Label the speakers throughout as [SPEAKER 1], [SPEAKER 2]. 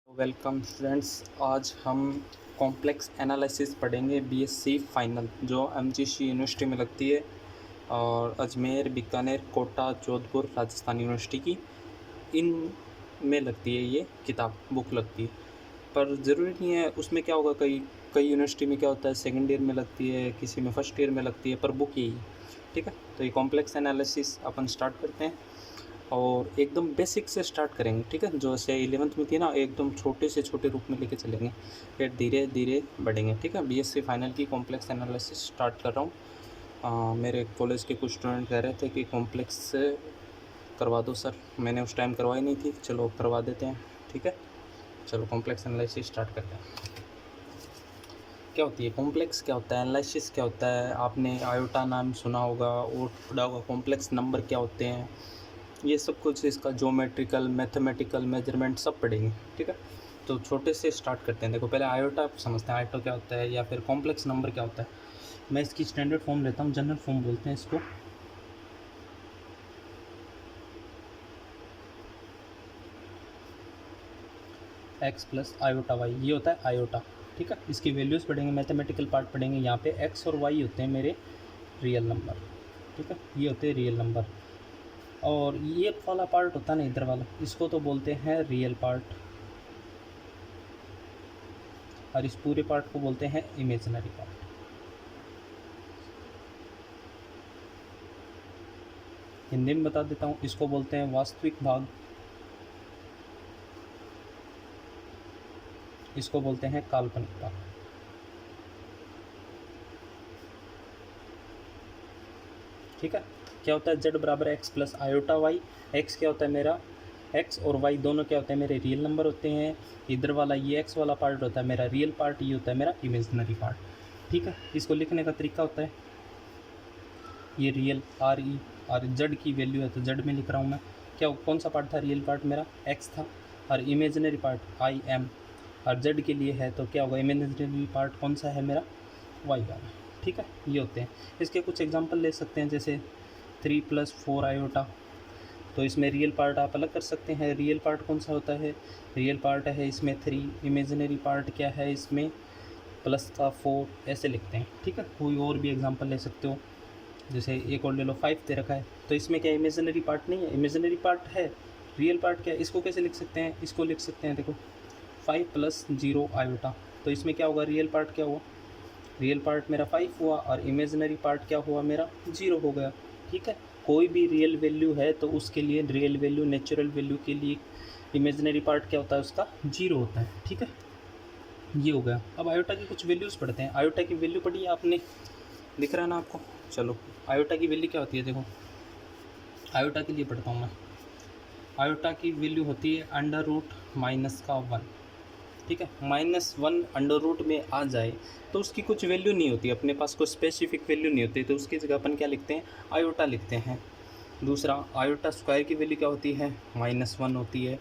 [SPEAKER 1] Welcome students. आज हम complex analysis पढ़ेंगे बीएससी फाइनल, जो एमजीसी यूनिवर्सिटी में लगती है और अजमेर, बीकानेर, कोटा, जोधपुर, राजस्थान यूनिवर्सिटी की इन में लगती है। ये किताब बुक लगती है, पर ज़रूरी नहीं है उसमें क्या होगा। कई कई यूनिवर्सिटी में क्या होता है, सेकेंड ईयर में लगती है, किसी में फर्स्ट ईयर में लगती है, पर बुक यही है। ठीक है, तो ये कॉम्प्लेक्स एनालिसिस अपन स्टार्ट करते हैं और एकदम बेसिक से स्टार्ट करेंगे। ठीक है, जो से 11th में थी ना, एकदम छोटे से छोटे रूप में लेके चलेंगे, फिर धीरे धीरे बढ़ेंगे। ठीक है, बीएससी फाइनल की कॉम्प्लेक्स एनालिसिस स्टार्ट कर रहा हूँ। मेरे कॉलेज के कुछ स्टूडेंट कह रहे थे कि कॉम्प्लेक्स करवा दो सर, मैंने उस टाइम करवाई नहीं थी, चलो करवा देते हैं। ठीक है, चलो कॉम्प्लेक्स एनालिसिस स्टार्ट करते हैं। क्या होती है कॉम्प्लेक्स, क्या होता है एनालिसिस, क्या होता है, आपने आयोटा नाम सुना होगा और पढ़ा होगा। कॉम्प्लेक्स नंबर क्या होते हैं, ये सब कुछ, इसका ज्योमेट्रिकल, मैथमेटिकल मेजरमेंट सब पढ़ेंगे। ठीक है, तो छोटे से स्टार्ट करते हैं। देखो पहले आयोटा समझते हैं, आयोटा क्या होता है या फिर कॉम्प्लेक्स नंबर क्या होता है। मैं इसकी स्टैंडर्ड फॉर्म लेता हूँ, जनरल फॉर्म बोलते हैं इसको। एक्स प्लस आयोटा वाई, ये होता है आयोटा। ठीक है, इसकी वैल्यूज़ पढ़ेंगे, मैथमेटिकल पार्ट पढ़ेंगे। यहाँ पे एक्स और वाई होते हैं मेरे रियल नंबर। ठीक है, ये होते हैं रियल नंबर। और ये वाला पार्ट होता है ना, इधर वाला, इसको तो बोलते हैं रियल पार्ट, और इस पूरे पार्ट को बोलते हैं इमेजिनरी पार्ट। हिंदी में बता देता हूँ, इसको बोलते हैं वास्तविक भाग, इसको बोलते हैं काल्पनिक भाग। ठीक है, क्या होता है, जेड बराबर X plus iota Y. X क्या होता है मेरा, एक्स और वाई दोनों क्या होते हैं मेरे रियल नंबर होते हैं। इधर वाला ये एक्स वाला पार्ट होता है मेरा रियल पार्ट, ये होता है मेरा इमेजिनरी पार्ट। ठीक है, इसको लिखने का तरीका होता है, ये रियल आर ई, और जेड की वैल्यू है तो जेड में लिख रहा हूँ मैं। क्या कौन सा पार्ट था, रियल पार्ट मेरा एक्स था, और इमेजिनरी पार्ट आई एम, और जेड के लिए है तो क्या होगा, इमेजिनरी पार्ट कौन सा है मेरा, वाई वाला। ठीक है, ये होते हैं। इसके कुछ एग्जांपल ले सकते हैं, जैसे 3 + 4 आयोटा, तो इसमें रियल पार्ट आप अलग कर सकते हैं। रियल पार्ट कौन सा होता है, रियल पार्ट है इसमें 3, इमेजिनरी पार्ट क्या है इसमें प्लस का 4, ऐसे लिखते हैं। ठीक है, कोई और भी एग्जांपल ले सकते हो, जैसे एक और ले लो, 5 दे रखा है तो इसमें क्या इमेजिनरी पार्ट नहीं है, इमेजिनरी पार्ट है। रियल पार्ट क्या है, इसको कैसे लिख सकते हैं, इसको लिख सकते हैं, देखो 5 + 0 आयोटा, तो इसमें क्या होगा, रियल पार्ट क्या हुआ, रियल पार्ट मेरा 5 हुआ, और इमेजिनरी पार्ट क्या हुआ मेरा 0 हो गया। ठीक है, कोई भी रियल वैल्यू है तो उसके लिए रियल वैल्यू, नेचुरल वैल्यू के लिए इमेजिनरी पार्ट क्या होता है, उसका 0 होता है। ठीक है, ये हो गया। अब आयोटा की कुछ वैल्यूज़ पढ़ते हैं। आयोटा की वैल्यू पढ़ी है आपने, दिख रहा है ना आपको। चलो आयोटा की वैल्यू क्या होती है, देखो आयोटा के लिए पढ़ता हूँ मैं। आयोटा की वैल्यू होती है √-1। ठीक है, -1 अंडर रूट में आ जाए तो उसकी कुछ वैल्यू नहीं होती, अपने पास कोई स्पेसिफिक वैल्यू नहीं होती, तो उसकी जगह अपन क्या लिखते हैं, आयोटा लिखते हैं। दूसरा, आयोटा स्क्वायर की वैल्यू क्या होती है, -1 होती है।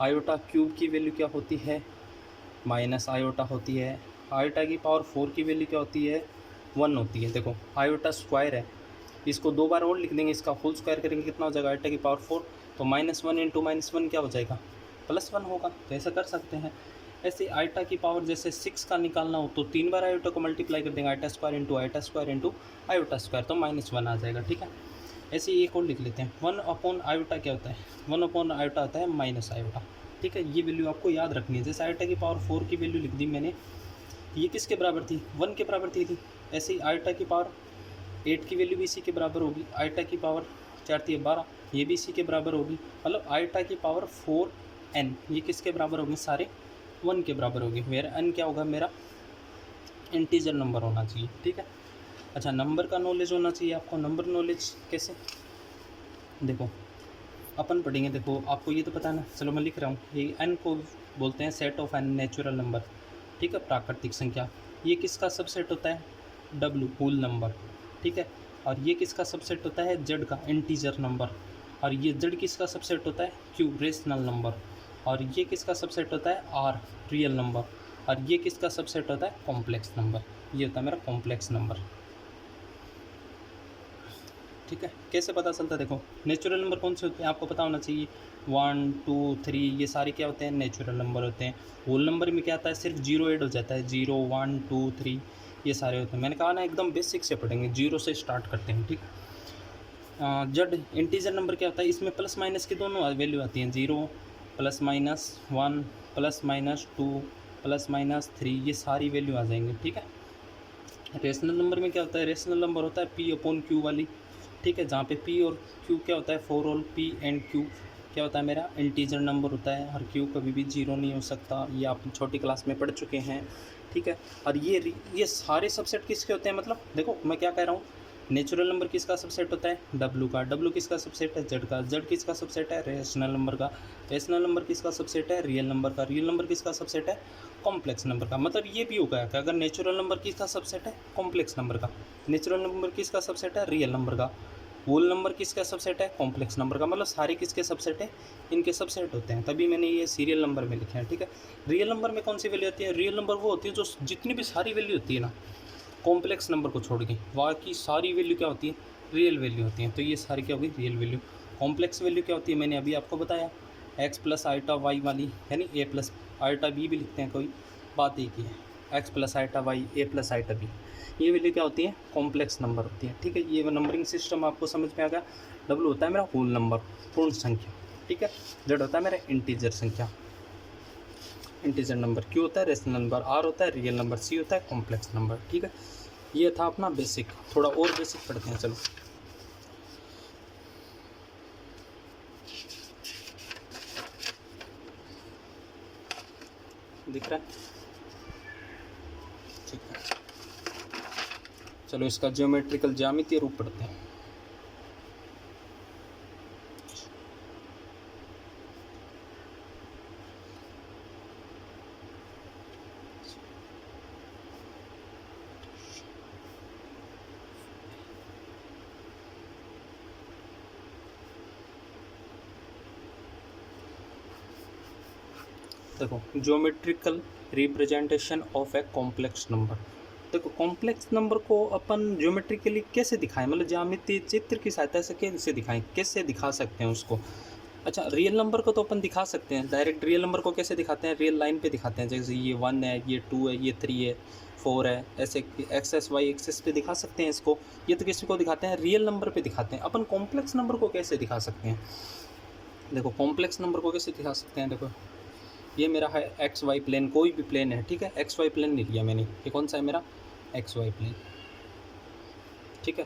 [SPEAKER 1] आयोटा क्यूब की वैल्यू क्या होती है, माइनस आयोटा होती है। आयोटा की पावर 4 की वैल्यू क्या होती है, 1 होती है। देखो आयोटा स्क्वायर है, इसको 2 बार और लिख देंगे, इसका होल स्क्वायर करेंगे, कितना हो जाएगा, आयोटा की पावर 4, तो -1 × -1 क्या हो जाएगा, +1 होगा। तो ऐसा कर सकते हैं। ऐसे आयोटा की पावर जैसे 6 का निकालना हो तो 3 बार आयोटा को मल्टीप्लाई कर देंगे, iota square × iota square × iota square, तो -1 आ जाएगा। ठीक है, ऐसे ही एक और लिख लेते हैं। 1 आयोटा क्या होता है, 1 आयोटा होता है माइनस आयोटा। ठीक है, ये वैल्यू आपको याद रखनी है। जैसे आयोटा की पावर 4 की वैल्यू लिख दी मैंने, ये किसके बराबर थी, 1 के बराबर थी। ऐसे ही आयोटा की पावर 8 की वैल्यू भी इसी के बराबर होगी। आयोटा की पावर 4 × 12, ये भी इसी के बराबर होगी। मतलब आयोटा की पावर 4n, ये किसके बराबर होगी, सारे 1 के बराबर होगी। वेयर n क्या होगा मेरा, इंटीजर नंबर होना चाहिए। ठीक है, अच्छा नंबर का नॉलेज होना चाहिए आपको। नंबर नॉलेज कैसे, देखो अपन पढ़ेंगे। देखो आपको ये तो पता है ना, चलो मैं लिख रहा हूँ। ये n को बोलते हैं set of n, natural number. ठीक है, प्राकृतिक संख्या। ये किसका सबसेट होता है, w, होल नंबर। ठीक है, और ये किसका सबसेट होता है, z का, इंटीजर नंबर। और ये z किसका सबसेट होता है, q, रेशनल नंबर। और ये किसका सबसेट होता है, r, रियल नंबर। और ये किसका सबसेट होता है, कॉम्प्लेक्स नंबर। ये होता है मेरा कॉम्प्लेक्स नंबर। ठीक है। कैसे पता चलता है, देखो नेचुरल नंबर कौन से होते हैं आपको पता होना चाहिए, 1 2 3 ये सारे क्या होते हैं, नेचुरल नंबर होते हैं। होल नंबर में क्या आता है, सिर्फ 0 ऐड हो जाता है, 0 1 2 3 ये सारे होते हैं। मैंने कहा ना एकदम बेसिक से पढ़ेंगे, 0 से स्टार्ट करते हैं, ठीक। जब इंटीजर नंबर क्या होता है, इसमें प्लस माइनस की दोनों वैल्यू आती हैं, 0 plus minus 1 plus minus 2 plus minus 3 ये सारी वैल्यू आ जाएंगी, ठीक है। रेशनल नंबर में क्या होता है, रेशनल नंबर होता है पी अपॉन क्यू वाली, ठीक है, जहाँ पे पी और क्यू क्या होता है, for all P and Q क्या होता है, मेरा इंटीजर नंबर होता है, और क्यू कभी भी 0 नहीं हो सकता, ये आप छोटी क्लास में पढ़ चुके हैं, ठीक है। और ये सारे सबसेट किसके होते हैं, मतलब देखो मैं क्या कह रहा हूँ, नेचुरल नंबर किसका सबसेट होता है, डब्लू का, डब्लू किसका सबसेट है, जेड का, जेड किसका सबसेट है, रेशनल नंबर का, रेशनल नंबर किसका सबसेट है, रियल नंबर का, रियल नंबर किसका सबसेट है, कॉम्प्लेक्स नंबर का। मतलब ये भी होगा कि अगर नेचुरल नंबर किसका सबसेट है, कॉम्प्लेक्स नंबर का, नेचुरल नंबर किसका सबसेट है, रियल नंबर का, होल नंबर किसका सबसेट है, कॉम्प्लेक्स नंबर का, मतलब सारे किसके सबसेट है, इनके सबसेट होते हैं, तभी मैंने ये सीरियल नंबर में लिखे हैं, ठीक है। रियल नंबर में कौन सी वैल्यू होती है, रियल नंबर वो होती है जो जितनी भी सारी वैल्यू होती है ना, कॉम्प्लेक्स नंबर को छोड़ के बाकी सारी वैल्यू क्या होती है, रियल वैल्यू होती हैं। तो ये सारी क्या होगी, रियल वैल्यू। कॉम्प्लेक्स वैल्यू क्या होती है, मैंने अभी आपको बताया, एक्स प्लस आइटा वाई वाली, यानी ए प्लस आइटा बी भी लिखते हैं, कोई बात एक ही है, एक्स प्लस आइटा वाई ए प्लस आइटा बी, ये वैल्यू क्या होती है, कॉम्प्लेक्स नंबर होती है, ठीक है। ये नंबरिंग सिस्टम आपको समझ में आ गया। डब्ल्यू होता है मेरा होल नंबर, पूर्ण संख्या, ठीक है। जेड होता है मेरा इंटीजर संख्या, इंटीजर नंबर, क्यू होता है रेशनल नंबर, आर होता है रियल नंबर, सी होता है कॉम्प्लेक्स नंबर, ठीक है। ये था अपना बेसिक, थोड़ा और बेसिक पढ़ते हैं, चलो। दिख रहा है, ठीक है। चलो इसका ज्योमेट्रिकल ज्यामितीय रूप पढ़ते हैं। देखो geometrical representation of a complex number. देखो कॉम्प्लेक्स नंबर को अपन ज्योमेट्रिकली कैसे दिखाएं, मतलब ज्यामितीय चित्र की सहायता से कैसे दिखाएं, कैसे दिखा सकते हैं उसको। अच्छा, रियल नंबर को तो अपन दिखा सकते हैं डायरेक्ट। रियल नंबर को कैसे दिखाते हैं, रियल लाइन पे दिखाते हैं, जैसे ये 1 है, ये 2 है, ये 3 है, 4 है, ऐसे एक्सेस वाई एक्सेस पे दिखा सकते हैं इसको। ये तो किसी को दिखाते हैं, रियल नंबर पे दिखाते हैं। अपन कॉम्प्लेक्स नंबर को कैसे दिखा सकते हैं, देखो कॉम्प्लेक्स नंबर को कैसे दिखा सकते हैं। देखो ये मेरा है एक्स वाई प्लेन, कोई भी प्लेन है, ठीक है। एक्स वाई प्लेन नहीं लिया मैंने, ये कौन सा है मेरा, एक्स वाई प्लेन, ठीक है।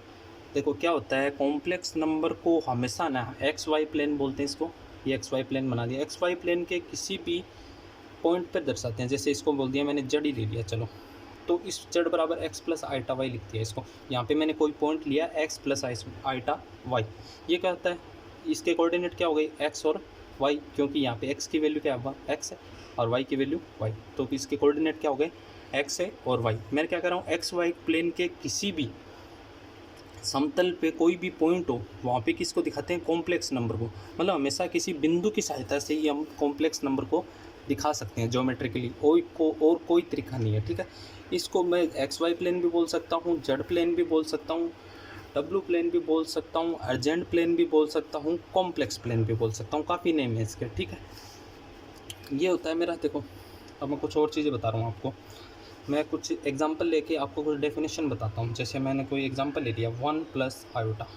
[SPEAKER 1] देखो क्या होता है, कॉम्प्लेक्स नंबर को हमेशा ना एक्स वाई प्लेन बोलते हैं इसको, ये एक्स वाई प्लेन बना दिया। एक्स वाई प्लेन के किसी भी पॉइंट पर दर्शाते हैं, जैसे इसको बोल दिया मैंने जेड ही ले लिया, चलो तो इस जेड बराबर एक्स प्लस आइटा वाई लिख दिया इसको। यहाँ पे मैंने कोई पॉइंट लिया एक्स प्लस आइटा वाई, ये क्या होता है, इसके कोऑर्डिनेट क्या हो गई, एक्स और वाई, क्योंकि यहाँ पे एक्स की वैल्यू क्या हुआ, एक्स है, और वाई की वैल्यू वाई, तो इसके कोऑर्डिनेट क्या हो गए, एक्स है और वाई। मैं क्या कर रहा हूँ, एक्स वाई प्लेन के किसी भी समतल पे कोई भी पॉइंट हो, वहाँ पे किसको दिखाते हैं, कॉम्प्लेक्स नंबर को। मतलब हमेशा किसी बिंदु की सहायता से ही हम कॉम्प्लेक्स नंबर को दिखा सकते हैं ज्योमेट्रिकली, और कोई तरीका नहीं है, ठीक है। इसको मैं एक्स वाई प्लेन भी बोल सकता हूँ, जेड प्लेन भी बोल सकता हूँ, डब्लू प्लेन भी बोल सकता हूँ, अर्जेंट प्लेन भी बोल सकता हूँ, कॉम्प्लेक्स प्लेन भी बोल सकता हूँ, काफ़ी नेम है इसके, ठीक है। ये होता है मेरा, देखो अब मैं कुछ और चीज़ें बता रहा हूँ आपको। मैं कुछ एग्जांपल लेके आपको कुछ डेफिनेशन बताता हूँ। जैसे मैंने कोई एग्जांपल ले लिया 1 प्लस आयोटा,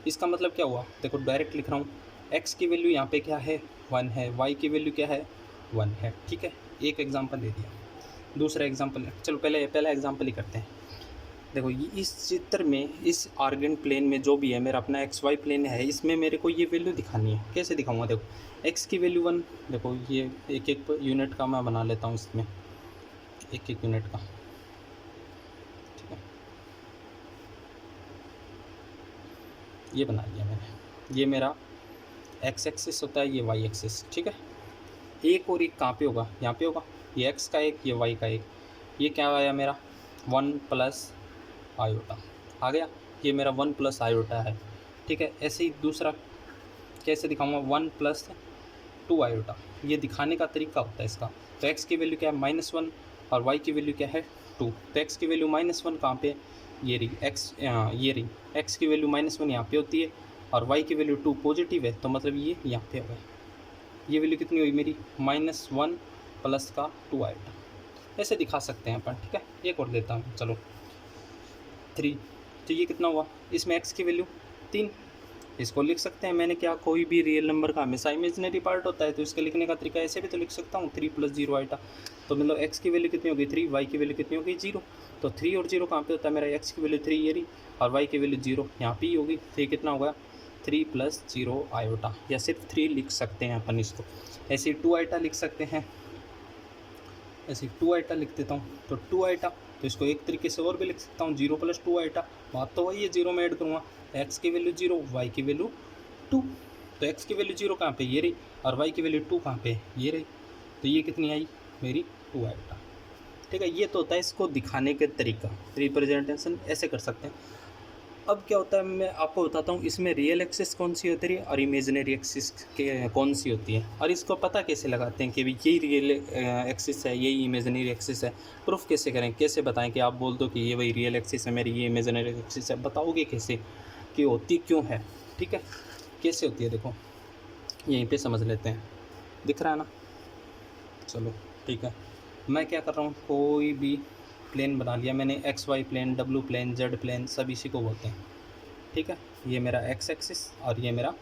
[SPEAKER 1] इसका मतलब क्या हुआ, देखो डायरेक्ट लिख रहा हूँ, x की वैल्यू यहाँ पे क्या है, 1 है, y की वैल्यू क्या है, 1 है, ठीक है। एक एग्जांपल ले दिया, दूसरा एग्जांपल, चलो पहला एग्जांपल ही करते हैं। देखो ये इस चित्र में, इस आर्गन प्लेन में जो भी है मेरा अपना एक्स वाई प्लेन है, इसमें मेरे को ये वैल्यू दिखानी है। कैसे दिखाऊंगा, देखो x की वैल्यू 1, देखो ये एक एक यूनिट का मैं बना लेता हूँ, इसमें एक एक यूनिट का, ठीक है, ये बना लिया मैंने। ये मेरा एक्स एक्सिस होता है, ये वाई एक्सिस, ठीक है। एक और एक कहाँ पे होगा, यहाँ पे होगा, ये एक्स का एक, ये वाई का एक, ये क्या आया मेरा 1 प्लस आयोटा आ गया, ये मेरा 1 प्लस आयोटा है, ठीक है। ऐसे ही दूसरा कैसे दिखाऊंगा, 1 प्लस 2 आयोटा, ये दिखाने का तरीका होता है इसका। तो x की वैल्यू क्या है, -1, और y की वैल्यू क्या है 2। तो x की वैल्यू -1 कहाँ पे, ये रही एक्स, ये रही एक्स की वैल्यू -1 यहाँ पे होती है और वाई की वैल्यू 2 पॉजिटिव है, तो मतलब ये यहाँ पे होगा। ये वैल्यू कितनी हुई मेरी -1 प्लस का 2 आएगा, ऐसे दिखा सकते हैं अपन। ठीक है, एक और देता हूँ, चलो 3। तो ये कितना हुआ, इसमें x की वैल्यू 3, इसको लिख सकते हैं। मैंने क्या, कोई भी रियल नंबर का हमेशा इमेजिनरी पार्ट होता है, तो इसके लिखने का तरीका ऐसे भी तो लिख सकता हूँ 3 + 0 आइटा। तो मतलब x की वैल्यू कितनी होगी 3, y की वैल्यू कितनी होगी 0। तो 3 और 0 कहाँ पे होता है मेरा, x की वैल्यू 3 ये रही और y की वैल्यू 0 यहाँ पे ही होगी। तो ये कितना होगा 3 + 0 आयोटा, या सिर्फ 3 लिख सकते हैं अपन इसको। ऐसे 2 आइटा लिख सकते हैं, ऐसे 2 आइटा लिख देता हूँ। तो 2 आइटा, तो इसको एक तरीके से और भी लिख सकता हूँ 0 + 2 आइटा। बात तो वही है, 0 में ऐड करूँगा, x की वैल्यू 0, y की वैल्यू 2। तो x की वैल्यू 0 कहाँ पे, ये रही, और y की वैल्यू 2 कहाँ पे, ये रही। तो ये कितनी आई मेरी 2 आइटा। ठीक है, ये तो होता है इसको दिखाने के तरीका, रिप्रेजेंटेशन ऐसे कर सकते हैं। अब क्या होता है, मैं आपको बताता हूँ इसमें रियल एक्सिस कौन सी होती है और इमेजिनरी एक्सिस के कौन सी होती है, और इसको पता कैसे लगाते हैं कि भाई यही रियल एक्सिस है, यही इमेजिनरी एक्सिस है। प्रूफ कैसे करें, कैसे बताएं कि आप बोल दो कि ये वही रियल एक्सिस है मेरी, ये इमेजिनरी एक्सिस है, बताओगे कैसे कि होती क्यों है। ठीक है, कैसे होती है देखो, यहीं पे समझ लेते हैं, दिख रहा है ना। चलो ठीक है, मैं क्या कर रहा हूँ, कोई भी प्लेन बना लिया मैंने, X Y plane, W plane, Z plane, सब इसी को बोलते हैं। ठीक है, ये मेरा एक्स एक्सिस और ये मेरा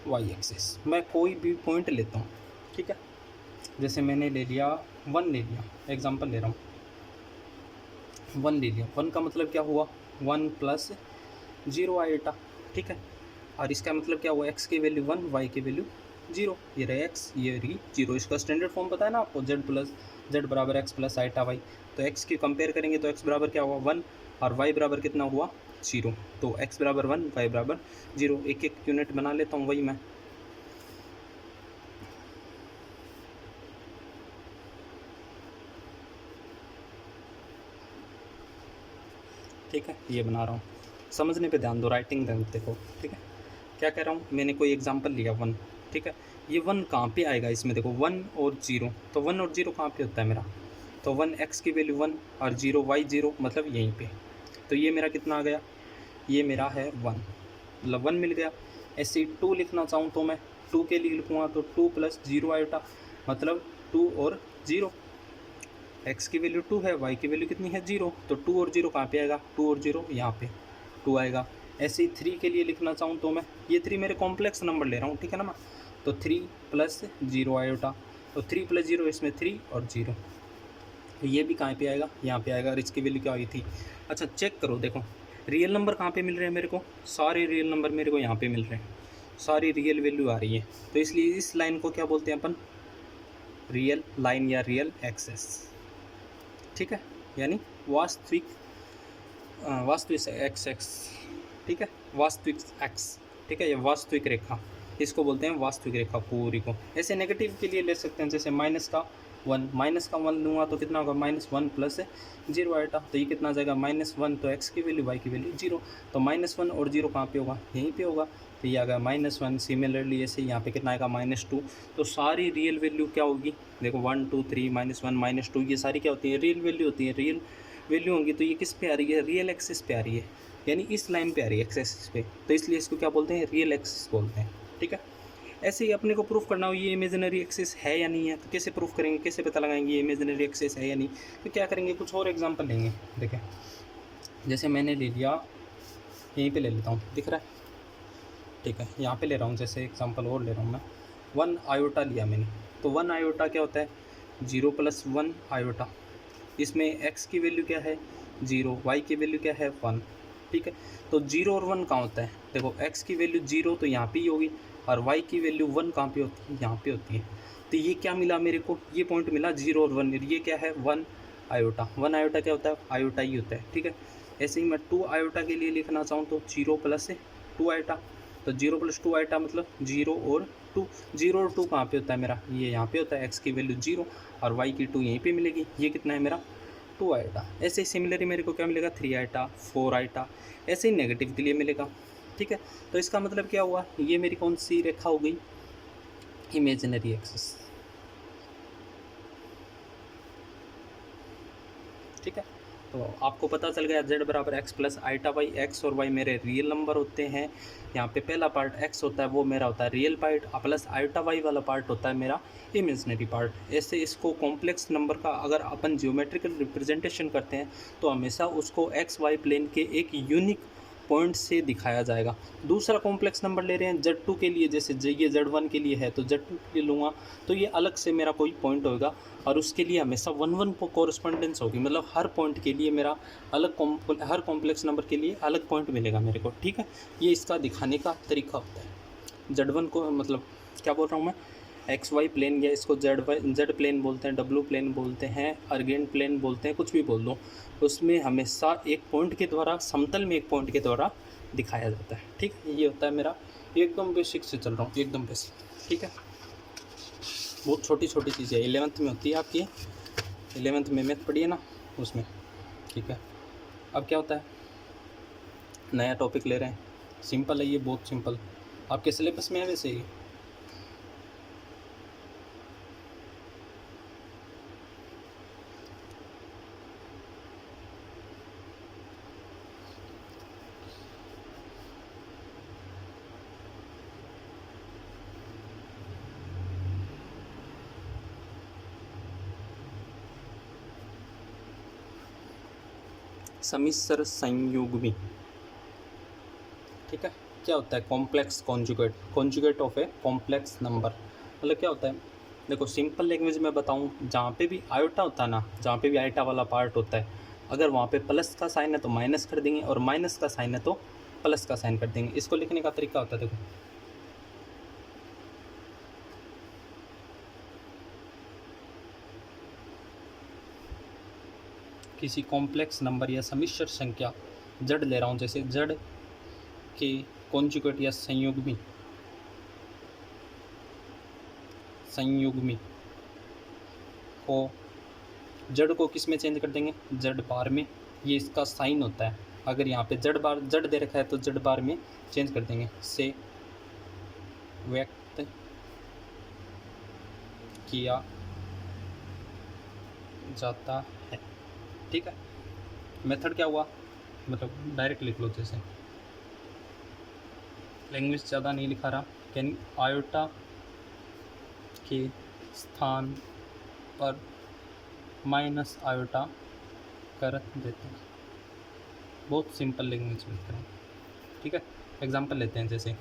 [SPEAKER 1] वाई एक्सिस। मैं कोई भी पॉइंट लेता हूँ, ठीक है, जैसे मैंने ले लिया 1, ले लिया, एग्जांपल ले रहा हूँ 1 ले लिया। 1 का मतलब क्या हुआ 1 + 0 आएटा। ठीक है, और इसका मतलब क्या हुआ, x की वैल्यू 1, y की वैल्यू 0। ये रहे x, ये रही 0। इसका स्टैंडर्ड फॉर्म पता है ना आपको, z = x + आइटा y। तो x की कंपेयर करेंगे तो x बराबर क्या हुआ 1 और y बराबर कितना हुआ 0। तो x बराबर 1, y बराबर 0। एक एक यूनिट बना लेता हूँ वही मैं। ठीक है, ये बना रहा हूँ, समझने पे ध्यान दो, राइटिंग ध्यान देखो। ठीक है, क्या कह रहा हूँ, मैंने कोई एग्जांपल लिया 1। ठीक है, ये 1 कहाँ पे आएगा इसमें, देखो 1 और 0। तो 1 और 0 कहाँ पे होता है मेरा, तो 1 x की वैल्यू 1 और 0 y 0, मतलब यहीं पे। तो ये मेरा कितना आ गया, ये मेरा है 1, मतलब 1 मिल गया। ऐसे 2 लिखना चाहूँ तो मैं 2 के लिए लिखूँगा तो 2 + 0 आएगा, मतलब 2 और 0। x की वैल्यू 2 है, y की वैल्यू कितनी है 0। तो 2 और 0 कहाँ पे आएगा, 2 और 0 यहाँ पे 2 आएगा। ऐसे ही 3 के लिए लिखना चाहूँ तो मैं, ये 3 मेरे कॉम्प्लेक्स नंबर ले रहा हूँ, ठीक है ना मैं। तो 3 + 0 आएगा, तो 3 + 0 इसमें 3 और 0। तो ये भी कहाँ पे आएगा, यहाँ पे आएगा, और इसकी वैल्यू क्या आई थी। अच्छा चेक करो, देखो रियल नंबर कहाँ पे मिल रहे हैं मेरे को, सारे रियल नंबर मेरे को यहाँ पे मिल रहे हैं, सारी रियल वैल्यू आ रही है। तो इसलिए इस लाइन को क्या बोलते हैं अपन, रियल लाइन या रियल एक्सेस। ठीक है, यानी वास्तविक वास्तविक एक्स एक्स। ठीक है, वास्तविक एक्स। ठीक है, ये वास्तविक रेखा, इसको बोलते हैं वास्तविक रेखा पूरी को। ऐसे नेगेटिव के लिए ले सकते हैं, जैसे -1 लूँगा तो कितना होगा, -1 + 0 आएगा। तो ये कितना आ जाएगा -1, तो x की वैल्यू, y की वैल्यू 0। तो -1 और 0 कहाँ पे होगा, यहीं पे होगा। तो ये आ गया -1। सिमिलरली ऐसे यहाँ पे कितना आएगा -2। तो सारी रियल वैल्यू क्या होगी, देखो 1 2 3 -1 -2, ये सारी क्या होती है, रियल वैल्यू होती है। रियल वैल्यू होंगी तो ये किस पे आ रही है, रियल एक्सिस पे आ रही है, यानी इस लाइन पे आ रही है, एक्स एक्सिस पे। तो इसलिए इसको क्या बोलते हैं, रियल एक्सिस बोलते हैं। ठीक है, ऐसे ही अपने को प्रूफ करना हो ये इमेजिनरी एक्सिस है या नहीं है, तो कैसे प्रूफ करेंगे, कैसे पता लगाएंगे ये इमेजिनरी एक्सिस है या नहीं। तो क्या करेंगे, कुछ और एग्जांपल लेंगे। देखें, जैसे मैंने ले लिया, यहीं पे ले लेता हूँ, दिख रहा है। ठीक है, यहाँ पे ले रहा हूँ, जैसे एग्जांपल और ले रहा हूँ मैं, 1 आयोटा लिया मैंने। तो 1 आयोटा क्या होता है, 0 + 1 आयोटा। इसमें x की वैल्यू क्या है 0, y की वैल्यू क्या है 1। ठीक है, तो 0 और 1 कहाँ होता है, देखो x की वैल्यू 0 तो यहाँ पे ही होगी, और y की वैल्यू 1 कहाँ पे होती है, यहाँ पे होती है। तो ये क्या मिला मेरे को, ये पॉइंट मिला 0 और 1, ये क्या है 1 आयोटा। 1 आयोटा क्या होता है, आयोटा ही होता है। ठीक है, ऐसे ही मैं 2 आयोटा के लिए लिखना चाहूँ तो 0 + 2 आयोटा। तो 0 + 2 आयोटा मतलब 0 और 2। 0 और 2 कहाँ पे होता है मेरा, ये यहाँ पे होता है, x की वैल्यू 0 और y की 2 यहीं पे मिलेगी। ये कितना है मेरा 2 आएटा। ऐसे ही सिमिलरली मेरे को क्या मिलेगा 3 आएटा, 4 आएटा, ऐसे ही नेगेटिव के लिए मिलेगा। ठीक है, तो इसका मतलब क्या हुआ, ये मेरी कौन सी रेखा हो गई, इमेजिनरी एक्सिस। ठीक है, तो आपको पता चल गया z बराबर X plus iota Y, X और वाई मेरे रियल नंबर होते हैं। यहाँ पे पहला पार्ट x होता है वो मेरा होता है real part, plus iota Y वाला पार्ट होता है मेरा इमेजिनरी पार्ट। ऐसे इसको कॉम्प्लेक्स नंबर का अगर अपन जियोमेट्रिकल रिप्रेजेंटेशन करते हैं तो हमेशा उसको एक्स वाई प्लेन के एक यूनिक पॉइंट से दिखाया जाएगा। दूसरा कॉम्प्लेक्स नंबर ले रहे हैं Z2 के लिए, जैसे ये Z1 के लिए है तो Z2 के लिए लूँगा तो ये अलग से मेरा कोई पॉइंट होगा और उसके लिए हमेशा 1-1 कोरस्पॉन्डेंस होगी, मतलब हर पॉइंट के लिए मेरा हर कॉम्प्लेक्स नंबर के लिए अलग पॉइंट मिलेगा मेरे को, ठीक है। ये इसका दिखाने का तरीका होता है। Z1 को मतलब क्या बोल रहा हूँ मैं, एक्स वाई प्लेन या इसको जेड प्लेन बोलते हैं, डब्ल्यू प्लेन बोलते हैं, अर्गेन प्लेन बोलते हैं, कुछ भी बोल दो, उसमें हमेशा एक पॉइंट के द्वारा, समतल में एक पॉइंट के द्वारा दिखाया जाता है, ठीक है। ये होता है मेरा, एकदम बेसिक से चल रहा हूँ, एकदम बेसिक, ठीक है। बहुत छोटी छोटी चीज़ें 11th में होती है आपकी, 11th में मैथ पढ़ी है ना उसमें, ठीक है। अब क्या होता है, नया टॉपिक ले रहे हैं, सिंपल है ये, बहुत सिंपल, आपके सिलेबस में है वैसे ही। समिश्र संयुग्मी, ठीक है। क्या होता है, complex conjugate of a complex number, मतलब क्या होता है, देखो सिंपल लैंग्वेज में बताऊं, जहाँ पे भी आयोटा होता है ना, जहाँ पे भी आयोटा वाला पार्ट होता है, अगर वहाँ पे प्लस का साइन है तो माइनस कर देंगे, और माइनस का साइन है तो प्लस का साइन कर देंगे। इसको लिखने का तरीका होता है, देखो किसी कॉम्प्लेक्स नंबर या समिश्र संख्या जड़ ले रहा हूँ, जैसे जड़ के कॉन्जुगेट या संयुग्मी को, जड़ को किस में चेंज कर देंगे, जड़ बार में, ये इसका साइन होता है। अगर यहाँ पे जड़ दे रखा है तो जड़ बार में चेंज कर देंगे, से व्यक्त किया जाता है, ठीक है। मेथड क्या हुआ, मतलब डायरेक्ट लिख लो, जैसे लैंग्वेज ज़्यादा नहीं लिखा रहा, कैन आयोटा के स्थान पर माइनस आयोटा कर देते हैं, बहुत सिंपल लैंग्वेज में लिख रहा हूँ, ठीक है। एग्जांपल लेते हैं, जैसे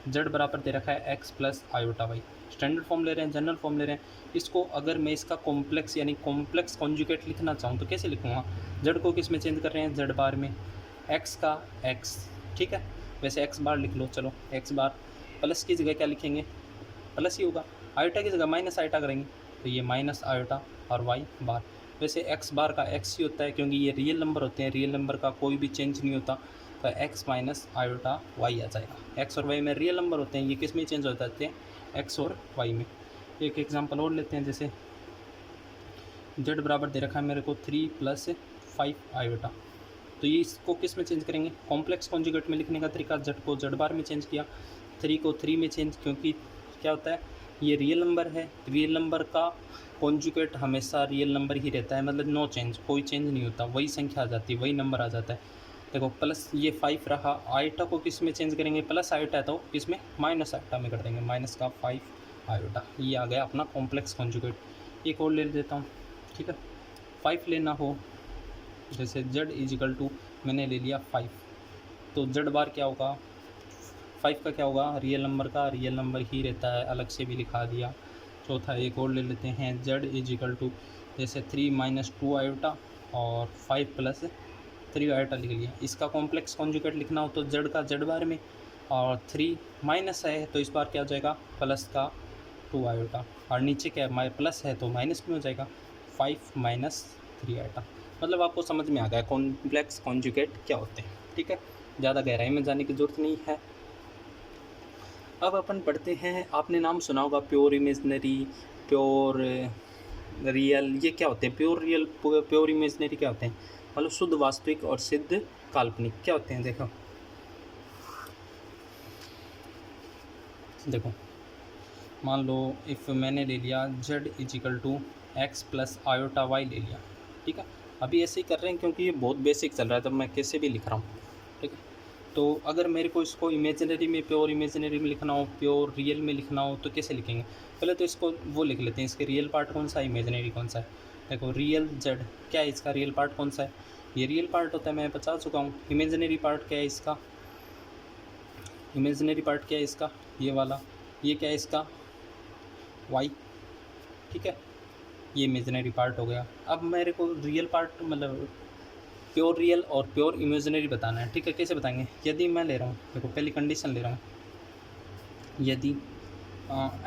[SPEAKER 1] z बराबर दे रखा है x plus iota Y, standard form ले रहे हैं, जनरल फॉर्म ले रहे हैं। इसको अगर मैं इसका कॉम्प्लेक्स यानी कॉम्प्लेक्स कॉन्जुगेट लिखना चाहूँ तो कैसे लिखूँगा, z को किस में चेंज कर रहे हैं, z बार में, x का x, ठीक है। वैसे x बार लिख लो, चलो x बार, प्लस की जगह क्या लिखेंगे, प्लस ही होगा, आयोटा की जगह माइनस आयोटा करेंगे तो ये माइनस आयोटा और y बार। वैसे x बार का x ही होता है क्योंकि ये रियल नंबर होते हैं, रियल नंबर का कोई भी चेंज नहीं होता, तो x माइनस आयोटा y आ जाएगा। x और y में रियल नंबर होते हैं, ये किस में चेंज हो जाते हैं, x और y में। एक एग्जांपल और लेते हैं, जैसे z बराबर दे रखा है मेरे को 3 + 5 आयोटा, तो ये इसको किस में चेंज करेंगे, कॉम्प्लेक्स कॉन्जुगेट में लिखने का तरीका, z को z बार में चेंज किया, 3 को 3 में चेंज, क्योंकि क्या होता है, ये रियल नंबर है, रियल नंबर का कॉन्जुगेट हमेशा रियल नंबर ही रहता है, मतलब नो चेंज, कोई चेंज नहीं होता, वही संख्या आ जाती है, वही नंबर आ जाता है। देखो प्लस ये 5 रहा, आयोटा को किस में चेंज करेंगे, प्लस आयोटा है तो इसमें माइनस आयोटा में कर देंगे, माइनस का 5 आयोटा, ये आ गया अपना कॉम्प्लेक्स कॉन्जुगेट। एक और ले देता हूँ, ठीक है। 5 लेना हो, जैसे z मैंने ले लिया 5, तो z बार क्या होगा, 5 का क्या होगा, रियल नंबर का रियल नंबर ही रहता है, अलग से भी लिखा दिया। चौथा एक और ले लेते हैं, z जैसे 3 - 2 आयोटा और 5 + 3 आयोटा लिख लिया। इसका कॉम्प्लेक्स कॉन्जुगेट लिखना हो तो z का z बार में, और 3 माइनस है तो इस बार क्या हो जाएगा, प्लस का 2 आयोटा, और नीचे क्या है, प्लस है तो माइनस में हो जाएगा, 5 - 3 आयोटा। मतलब आपको समझ में आ गया कॉम्प्लेक्स कॉन्जुगेट क्या होते हैं, ठीक है। ज़्यादा गहराई में जाने की ज़रूरत नहीं है। अब अपन पढ़ते हैं, आपने नाम सुना होगा प्योर इमेजनरी, प्योर रियल, ये क्या होते हैं, प्योर रियल प्योर इमेजनरी क्या होते हैं, मतलब शुद्ध वास्तविक और सिद्ध काल्पनिक क्या होते हैं। देखो मान लो इफ़ मैंने ले लिया z = x + आयोटा y ले लिया, ठीक है। अभी ऐसे ही कर रहे हैं क्योंकि ये बहुत बेसिक चल रहा है, तो मैं कैसे भी लिख रहा हूँ, ठीक है। तो अगर मेरे को इसको इमेजिनरी में, प्योर इमेजिनरी में लिखना हो, प्योर रियल में लिखना हो, तो कैसे लिखेंगे? पहले तो इसको वो लिख लेते हैं, इसके रियल पार्ट कौन सा है, इमेजिनरी कौन सा है। देखो रियल जेड क्या है, इसका रियल पार्ट कौन सा है, ये रियल पार्ट होता है, मैं बता चुका हूँ। इमेजिनरी पार्ट क्या है इसका, इमेजिनरी पार्ट क्या है इसका, ये वाला, ये क्या है इसका वाई, ठीक है, ये इमेजिनरी पार्ट हो गया। अब मेरे को रियल पार्ट मतलब प्योर रियल और प्योर इमेजिनरी बताना है, ठीक है। कैसे बताएंगे? यदि मैं ले रहा हूँ, देखो पहली कंडीशन ले रहा हूँ, यदि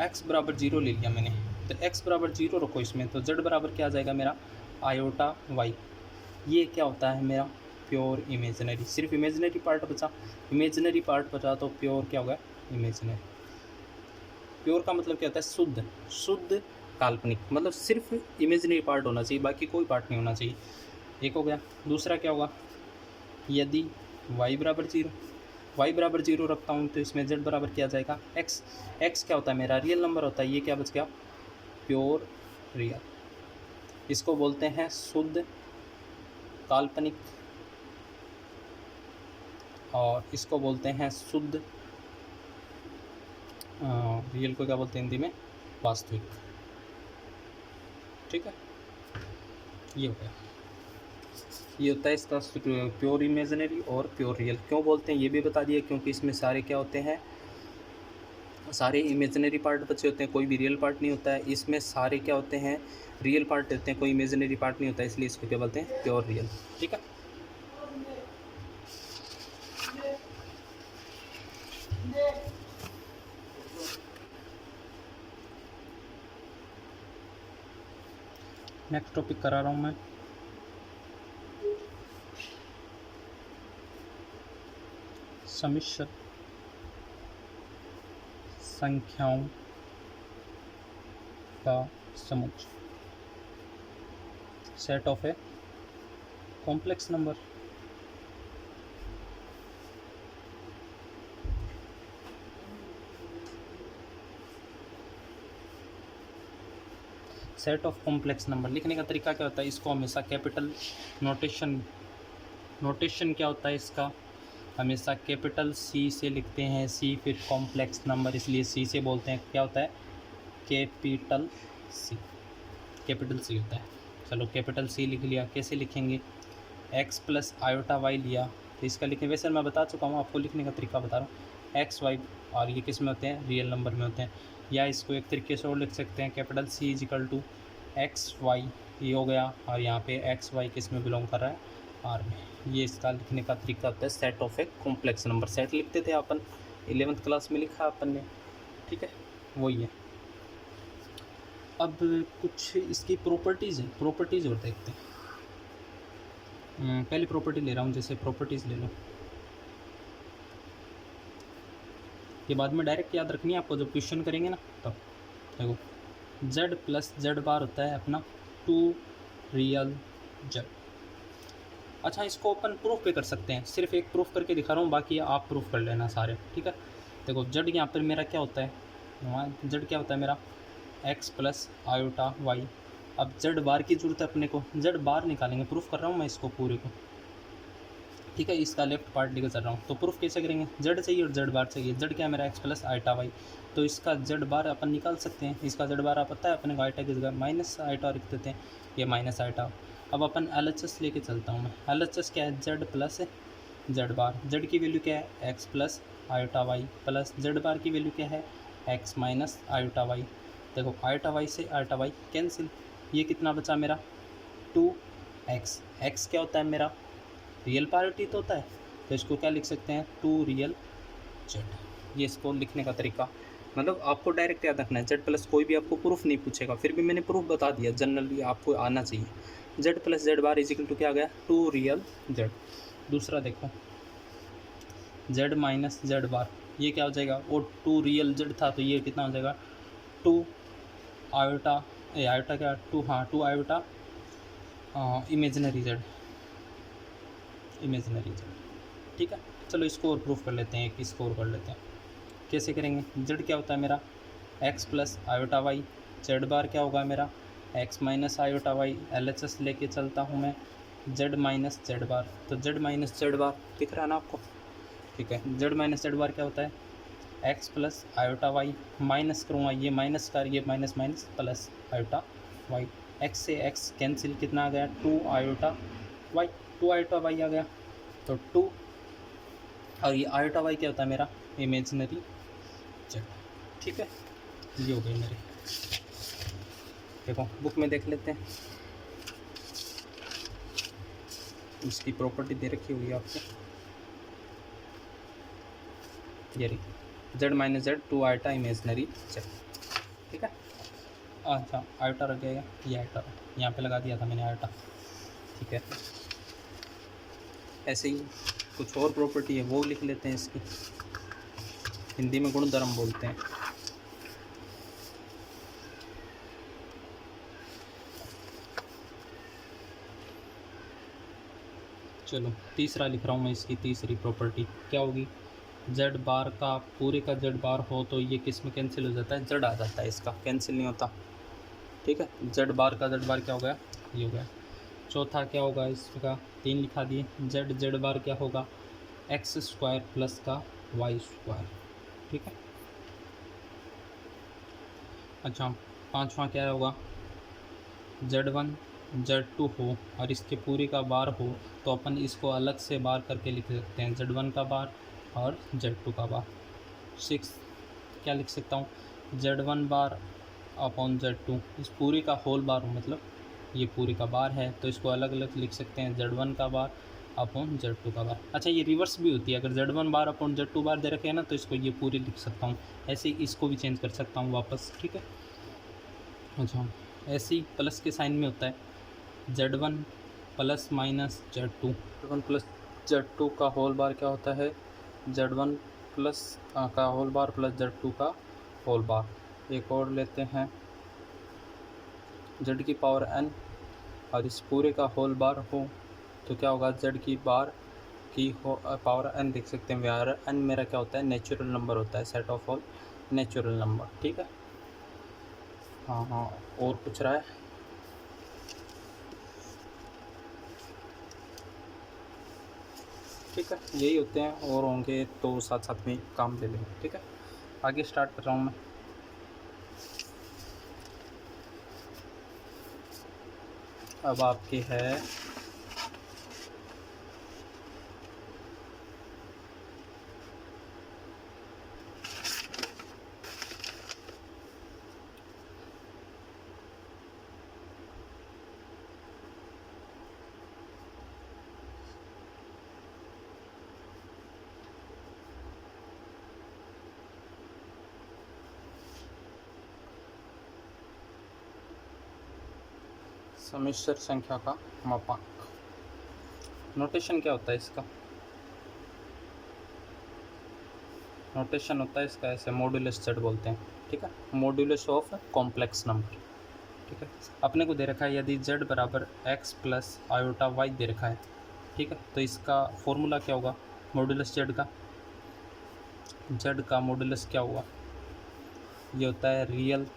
[SPEAKER 1] x बराबर 0 ले लिया मैंने, तो x बराबर 0 रखो इसमें, तो z बराबर क्या आ जाएगा मेरा, आयोटा y। ये क्या होता है मेरा प्योर इमेजिनरी, सिर्फ इमेजिनरी पार्ट बचा, इमेजिनरी पार्ट बचा तो प्योर क्या होगा, इमेजिनरी। प्योर का मतलब क्या होता है, शुद्ध, शुद्ध काल्पनिक, मतलब सिर्फ इमेजिनरी पार्ट होना चाहिए, बाकी कोई पार्ट नहीं होना चाहिए। एक हो गया। दूसरा क्या होगा, यदि y बराबर 0, y बराबर 0 रखता हूँ तो इसमें z बराबर क्या आ जाएगा, x। x क्या होता है मेरा रियल नंबर होता है, ये क्या बच गया, प्योर रियल। इसको बोलते हैं शुद्ध काल्पनिक, और इसको बोलते हैं शुद्ध रियल को क्या बोलते हैं हिंदी में, वास्तविक, ठीक है। ये हो गया, ये होता है इसका प्योर इमेजिनरी और प्योर रियल। क्यों बोलते हैं ये भी बता दिया, क्योंकि इसमें सारे क्या होते हैं, सारे इमेजिनरी पार्ट बचे होते हैं, कोई भी रियल पार्ट नहीं होता है। इसमें सारे क्या होते हैं, रियल पार्ट होते हैं, कोई इमेजिनरी पार्ट नहीं होता है, इसलिए इसको क्या बोलते हैं, प्योर रियल, ठीक है। नेक्स्ट टॉपिक करा रहा हूँ मैं, सम्मिश्र संख्याओं का समुच्चय, set of a complex number. Set of complex number लिखने का तरीका क्या होता है, इसको हमेशा कैपिटल नोटेशन क्या होता है इसका, हमेशा कैपिटल C से लिखते हैं, C फिर कॉम्प्लेक्स नंबर, इसलिए C से बोलते हैं, क्या होता है, कैपिटल C, कैपिटल C होता है। चलो कैपिटल C लिख लिया, कैसे लिखेंगे, x प्लस आयोटा y लिया तो इसका लिखें, वैसे मैं बता चुका हूँ, आपको लिखने का तरीका बता रहा हूँ, x y, और ये किस में होते हैं, रियल नंबर में होते हैं। या इसको एक तरीके से और लिख सकते हैं, capital C equal to X Y, ये हो गया, और यहाँ पे एक्स वाई किस में बिलोंग कर रहा है, आर में। ये इसका लिखने का तरीका होता है set of a complex number. Set लिखते थे अपन 11th क्लास में, लिखा अपन ने, ठीक है, वही है। अब कुछ इसकी प्रॉपर्टीज़ है, प्रॉपर्टीज़ और देखते हैं। पहली प्रॉपर्टी ले रहा हूँ, जैसे प्रॉपर्टीज़ ले लो, ये बाद में डायरेक्ट याद रखनी है आपको, जब क्वेश्चन करेंगे ना तब। देखो z प्लस जेड बार होता है अपना 2 रियल z। अच्छा, इसको अपन प्रूफ पे कर सकते हैं, सिर्फ एक प्रूफ करके दिखा रहा हूँ, बाकी आप प्रूफ कर लेना सारे, ठीक है। देखो z यहाँ पर मेरा क्या होता है, z क्या होता है मेरा x प्लस आयोटा y। अब z बार की जरूरत है अपने को, z बार निकालेंगे, प्रूफ कर रहा हूँ मैं इसको पूरे को, ठीक है। इसका लेफ्ट पार्ट लेकर चल रहा हूँ, तो प्रूफ कैसे करेंगे, z चाहिए और z बार चाहिए। z क्या है मेरा x प्लस आइटा y, तो इसका z बार अपन निकाल सकते हैं। इसका z बार आप पता है अपने को, आइटा की जगह माइनस आइटा लिख देते हैं, ये माइनस आइटा। अब अपन LHS लेके चलता हूँ मैं, LHS क्या है, z प्लस z बार, z की वैल्यू क्या है x plus iota y, plus z बार की वैल्यू क्या है x माइनस आयोटा y। देखो आयोटा y से आयोटा y कैंसिल, ये कितना बचा मेरा 2x। x क्या होता है मेरा, रियल पार्ट ही तो होता है, तो इसको क्या लिख सकते हैं 2 रियल z। ये इसको लिखने का तरीका, मतलब आपको डायरेक्ट याद रखना है, z प्लस कोई भी आपको प्रूफ नहीं पूछेगा, फिर भी मैंने प्रूफ बता दिया, जनरली आपको आना चाहिए। z plus Z bar equal to क्या आ गया 2 रियल z। दूसरा देखो z माइनस जेड बार, ये क्या हो जाएगा, वो 2 रियल z था, तो ये कितना हो जाएगा 2 आयोटा, आयोटा क्या 2, हाँ 2 iota imaginary z, imaginary z, ठीक है। चलो इसको और प्रूफ कर लेते हैं, एक स्कोर कर लेते हैं, कैसे करेंगे। z क्या होता है मेरा x plus iota y, z बार क्या होगा मेरा x minus iota y। LHS लेके चलता हूँ मैं, जेड माइनस जेड बार। तो जेड माइनस जेड बार दिख रहा है ना आपको, ठीक है। जेड माइनस जेड बार क्या होता है, X plus iota Y, minus करूँगा ये माइनस का ये minus minus plus iota Y, X से एक्स कैंसिल, कितना आ गया 2 आयोटा वाई, 2 आयोटा वाई आ गया। तो 2 और ये आयोटा वाई क्या होता है मेरा इमेजिनरी जेड, ठीक है। ये हो गई मेरी, देखो बुक में देख लेते हैं, इसकी प्रॉपर्टी दे रखी हुई है आपको, ये रही Z minus Z 2 iota imaginary Z, ठीक है। अच्छा आयोटा रख जाएगा, ये आयोटा यहाँ पे लगा दिया था मैंने आयोटा, ठीक है। ऐसे ही कुछ और प्रॉपर्टी है वो लिख लेते हैं इसकी, हिंदी में गुणधर्म बोलते हैं। चलो तीसरा लिख रहा हूँ मैं, इसकी तीसरी प्रॉपर्टी क्या होगी, जेड बार का पूरे का जेड बार हो तो ये किस में कैंसिल हो जाता है, जेड आ जाता है, इसका कैंसिल नहीं होता, ठीक है। जेड बार का जेड बार क्या हो गया, ये हो गया। चौथा क्या होगा इसका, 3 लिखा दिए, जेड जेड बार क्या होगा, एक्स स्क्वायर प्लस का वाई स्क्वायर, ठीक है। अच्छा पांचवा क्या होगा, Z1 Z2 हो और इसके पूरे का बार हो तो अपन इसको अलग से बार करके लिख सकते हैं, Z1 का बार और Z2 का बार। 6 क्या लिख सकता हूँ, Z1 बार अपॉन Z2, इस पूरे का होल बार हो, मतलब ये पूरे का बार है तो इसको अलग अलग लिख सकते हैं, Z1 का बार अपॉन Z2 का बार। अच्छा ये रिवर्स भी होती है, अगर Z1 बार अपॉन Z2 बार दे रखे हैं ना तो इसको ये पूरी लिख सकता हूँ, ऐसे ही इसको भी चेंज कर सकता हूँ वापस, ठीक है। अच्छा ऐसे ही प्लस के साइन में होता है, Z1 plus minus Z2, Z1 plus Z2 का होल बार क्या होता है, Z1 प्लस का होल बार प्लस Z2 का होल बार। एक और लेते हैं, Z की पावर n और इस पूरे का होल बार हो तो क्या होगा, Z की बार की पावर n लिख सकते हैं, वेयर n मेरा क्या होता है, नेचुरल नंबर होता है, set of all natural number, ठीक है। हाँ और पूछ रहा है, ठीक है। यही होते हैं और होंगे तो साथ साथ में काम ले लेंगे, ठीक है। आगे स्टार्ट कर रहा हूँ मैं। अब आपकी है सम्मिश्र संख्या का मापांक। नोटेशन क्या होता है इसका, नोटेशन होता है इसका ऐसे, मॉड्यूलस जेड बोलते हैं, ठीक है, मॉड्यूलस ऑफ कॉम्प्लेक्स नंबर, ठीक है। अपने को दे रखा है यदि z बराबर x plus iota why they रखा है, ठीक है, तो इसका फॉर्मूला क्या होगा, मॉड्यूलस z का मॉड्यूलस क्या हुआ, ये होता है रियल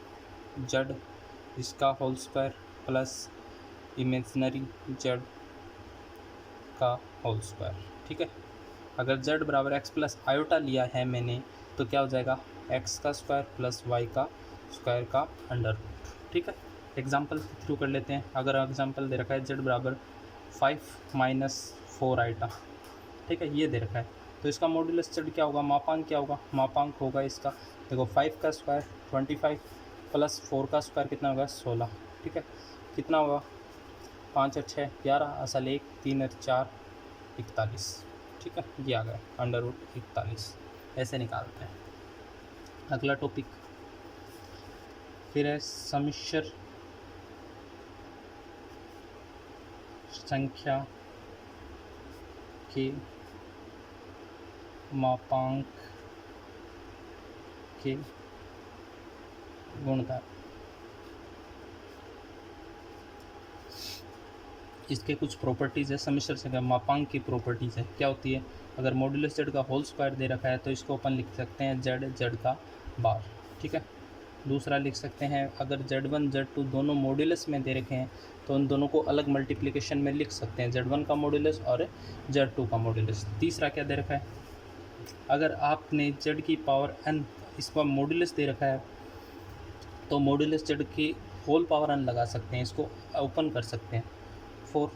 [SPEAKER 1] z इसका whole square plus imaginary z का होल स्क्वायर, ठीक है। अगर z बराबर x प्लस आयोटा लिया है मैंने तो क्या हो जाएगा, x का स्क्वायर प्लस y का स्क्वायर का अंडर रूट, ठीक है। एग्जाम्पल के थ्रू कर लेते हैं। अगर एग्जाम्पल दे रखा है z बराबर 5 माइनस 4 आयोटा, ठीक है, ये दे रखा है तो इसका मॉड्यूलस z क्या होगा, मापांक क्या होगा, मापांक होगा इसका, देखो 5 का स्क्वायर 25 प्लस 4 का स्क्वायर कितना होगा 16, ठीक है, कितना होगा 5 और 6 11, असल 1 3 और 4 41, ठीक है, ये आ गया अंडर रूट 41, ऐसे निकालते हैं। अगला टॉपिक फिर है सम्मिश्र संख्या के मापांक के गुणधर्म। इसके कुछ प्रॉपर्टीज़ है, सम्मिश्र संख्या मापांक की प्रॉपर्टीज़ है, क्या होती है, अगर मॉड्यूलस जेड का होल स्क्वायर दे रखा है तो इसको अपन लिख सकते हैं जेड का बार, ठीक है। दूसरा लिख सकते हैं अगर Z1 Z2 दोनों मॉड्यूलस में दे रखे हैं तो उन दोनों को अलग मल्टीप्लिकेशन में लिख सकते हैं, Z1 का मॉड्यूलस और Z2 का मॉड्यूलस। तीसरा क्या दे रखा है, अगर आपने Z की पावर n इसका मॉड्यूलस दे रखा है तो मॉड्यूलस Z की होल पावर n लगा सकते हैं, इसको ओपन कर सकते हैं। 4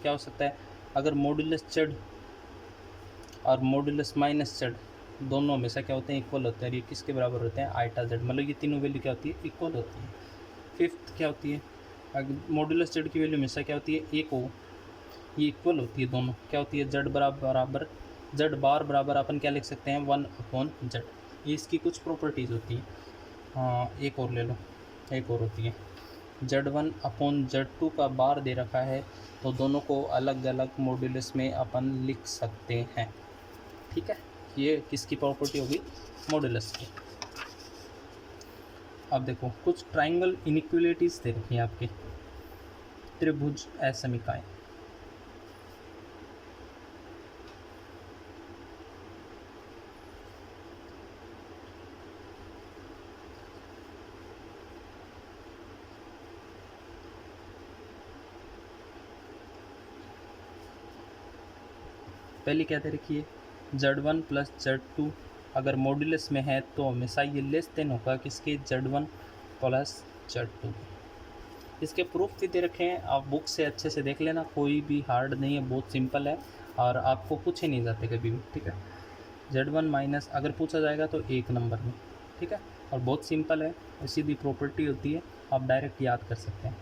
[SPEAKER 1] क्या हो सकता है, अगर मॉड्यूलस Z और मॉड्यूलस माइनस Z दोनों हमेशा क्या होते हैं, इक्वल होते हैं। ये किसके बराबर होते हैं, आइटा Z, मतलब ये तीनों वैल्यू क्या होती है, इक्वल होती है। फिफ्थ क्या होती है, अगर मॉड्यूलस Z की वैल्यू हमेशा क्या होती है, एक हो, ये इक्वल होती है दोनों, क्या होती है, Z बराबर Z बार बराबर अपन क्या लिख सकते हैं, 1/Z। ये इसकी कुछ प्रॉपर्टीज़ होती हैं। हाँ, एक और ले लो, एक और होती है, Z1/Z2 का बार दे रखा है तो दोनों को अलग अलग मॉड्यूलस में अपन लिख सकते हैं। ठीक है, ये किसकी प्रॉपर्टी होगी, मॉड्यूलस की। अब देखो कुछ ट्राइंगल इनइक्वलिटीज़ दे रखी हैं आपके, त्रिभुज असमीकाएं। पहली क्या दे रखी है, Z1 + Z2 अगर मॉड्यूलस में है तो हमेशा ये लेस देन होगा किसके, Z1 + Z2। इसके प्रूफ भी दे रखे हैं, आप बुक से अच्छे से देख लेना, कोई भी हार्ड नहीं है, बहुत सिंपल है और आपको पूछे नहीं जाते कभी भी। ठीक है, Z1 माइनस अगर पूछा जाएगा तो 1 नंबर में। ठीक है, और बहुत सिंपल है, सीधी प्रॉपर्टी होती है, आप डायरेक्ट याद कर सकते हैं।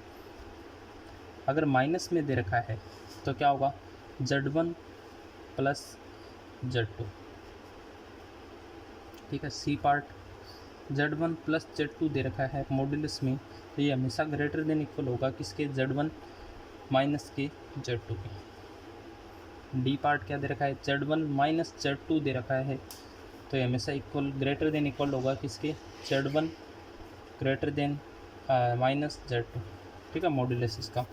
[SPEAKER 1] अगर माइनस में दे रखा है तो क्या होगा, Z1 + Z2। ठीक है, सी पार्ट, Z1 + Z2 दे रखा है मॉड्यूलस में, तो ये हमेशा ग्रेटर देन इक्वल होगा किसके, Z1 माइनस के Z2 के। डी पार्ट क्या दे रखा है, Z1 - Z2 दे रखा है तो ये हमेशा इक्वल ग्रेटर देन इक्वल होगा किसके, Z1 greater than minus Z2। ठीक है, मॉड्यूलस इसका।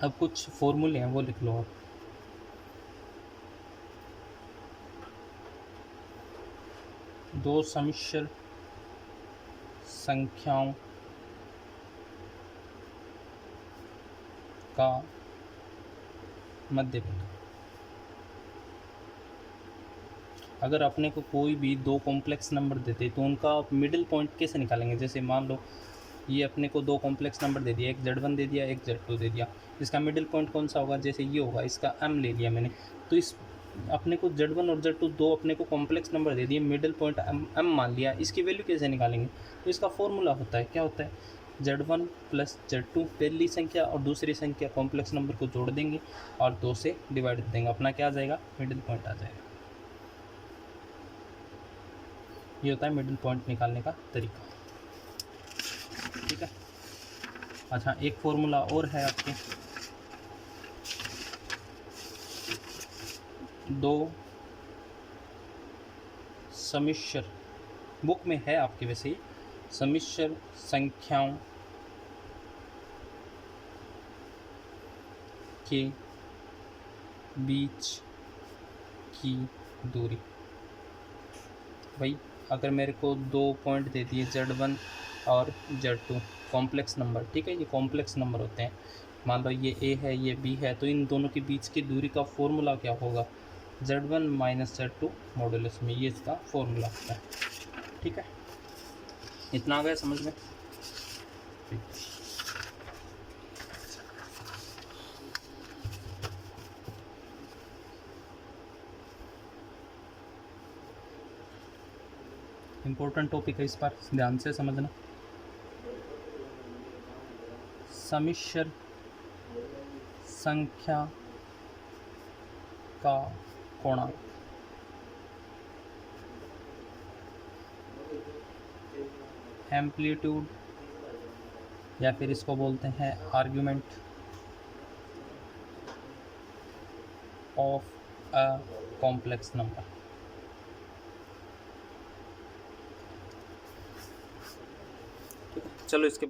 [SPEAKER 1] अब कुछ फॉर्मूले हैं वो लिख लो आप। दो सम्मिश्र संख्याओं का मध्य बिंदु, अगर अपने को कोई भी दो कॉम्प्लेक्स नंबर देते तो उनका मिडिल पॉइंट कैसे निकालेंगे। जैसे मान लो ये अपने को दो कॉम्प्लेक्स नंबर दे दिया, एक Z1 दे दिया, एक Z2 दे दिया, इसका मिडिल पॉइंट कौन सा होगा, जैसे ये होगा, इसका m ले लिया मैंने, तो इस अपने को Z1 और Z2 दो अपने को कॉम्प्लेक्स नंबर दे दिए, मिडिल पॉइंट m मान लिया, इसकी वैल्यू कैसे निकालेंगे, तो इसका फॉर्मूला होता है, क्या होता है, Z1 + Z2 पहली संख्या और दूसरी संख्या कॉम्प्लेक्स नंबर को जोड़ देंगे और 2 से डिवाइड कर देंगे, अपना क्या आ जाएगा, मिडिल पॉइंट आ जाएगा। ये होता है मिडिल पॉइंट निकालने का तरीका। ठीक है, अच्छा एक फॉर्मूला और है आपके, दो सम्मिश्र, बुक में है आपके वैसे ही, सम्मिश्र संख्याओं के बीच की दूरी। भाई अगर मेरे को दो पॉइंट दे दिए Z1 और Z2 कॉम्प्लेक्स नंबर, ठीक है, ये कॉम्प्लेक्स नंबर होते हैं, मान लो ये A है ये B है, तो इन दोनों के बीच की दूरी का फॉर्मूला क्या होगा, Z1 - Z2 मॉड्यूलस में, ये इसका फॉर्मूला होता है। ठीक है, इतना आ गया समझ में। इम्पोर्टेंट टॉपिक है, इस पर ध्यान से समझना। सम्मिश्र संख्या का कोणांक, एम्पलीट्यूड या फिर इसको बोलते हैं argument of a complex number. चलो इसके